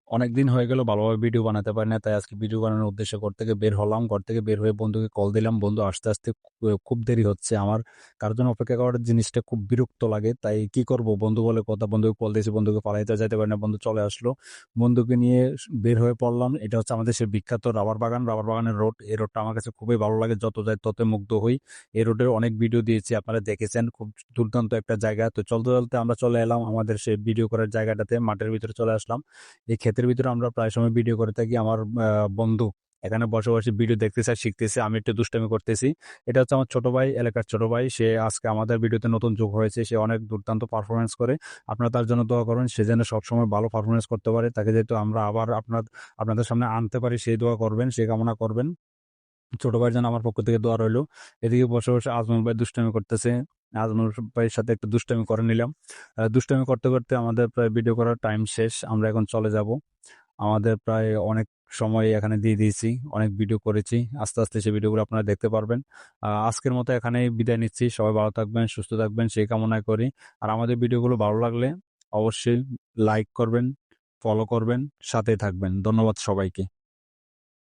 অনেকদিন হয়ে গেল ভালোভাবে ভিডিও বানাতে পারি না, তাই আজকে ভিডিও বানানোর উদ্দেশ্যে ঘর থেকে বের হলাম। ঘর থেকে বের হয়ে বন্ধুকে কল দিলাম, বন্ধু আসতে আসতে খুব দেরি হচ্ছে আমার। কার জন্য অপেক্ষা করার জিনিসটা খুব বিরক্ত লাগে, তাই কি করব, বন্ধু বলে কথা, বন্ধুকে কল দিয়েছি, বন্ধুকে পালাইতে যাইতে পারি না, বন্ধু চলে আসলো। বন্ধুকে নিয়ে বের হয়ে পড়লাম। এটা হচ্ছে আমাদের সে বিখ্যাত রাবার বাগান, রাবার বাগানের রোড। এই রোডটা আমার কাছে খুবই ভালো লাগে, যত যাই তত মুগ্ধ হই। এই রোডের অনেক ভিডিও দিয়েছি, আপনারা দেখেছেন, খুব দুর্দান্ত একটা জায়গা। তো চলতে চলতে আমরা চলে এলাম আমাদের সেই ভিডিও করার জায়গাটাতে, মাঠের ভিতরে চলে আসলাম। এই ক্ষেতের ভিতরে আমরা প্রায় সময় ভিডিও করে থাকি। আমার বন্ধু এখানে বসে বসে ভিডিও দেখতেছে আর শিখতেছে, আমি একটু দুষ্টামি করতেছি। এটা হচ্ছে আমার ছোট ভাই, এলাকার ছোট ভাই। সে আজকে আমাদের ভিডিওতে নতুন যোগ হয়েছে, সে অনেক দুর্দান্ত পারফরমেন্স করে। আপনারা তার জন্য দোয়া করবেন, সে যেন সবসময় ভালো পারফরমেন্স করতে পারে, তাকে যেহেতু আমরা আবার আপনাদের সামনে আনতে পারি, সেই দোয়া করবেন, সে কামনা করবেন। ছোট ভাইয়ের জন্য আমার পক্ষ থেকে দোয়া রইলো। এদিকে বসে বসে আজমল ভাই দুষ্টামি করতেছে। আজমল ভাইয়ের সাথে একটু দুষ্টামি করে নিলাম। দুষ্টামি করতে করতে আমাদের প্রায় ভিডিও করার টাইম শেষ, আমরা এখন চলে যাব। আমাদের প্রায় অনেক সময় এখানে দিয়ে দিয়েছি, অনেক ভিডিও করেছি। আস্তে আস্তে সেই ভিডিওগুলো আপনারা দেখতে পারবেন। আজকের মতো এখানেই বিদায় নিচ্ছি। সবাই ভালো থাকবেন, সুস্থ থাকবেন, সেই কামনায় করি। আর আমাদের ভিডিওগুলো ভালো লাগলে অবশ্যই লাইক করবেন, ফলো করবেন, সাথে থাকবেন। ধন্যবাদ সবাইকে।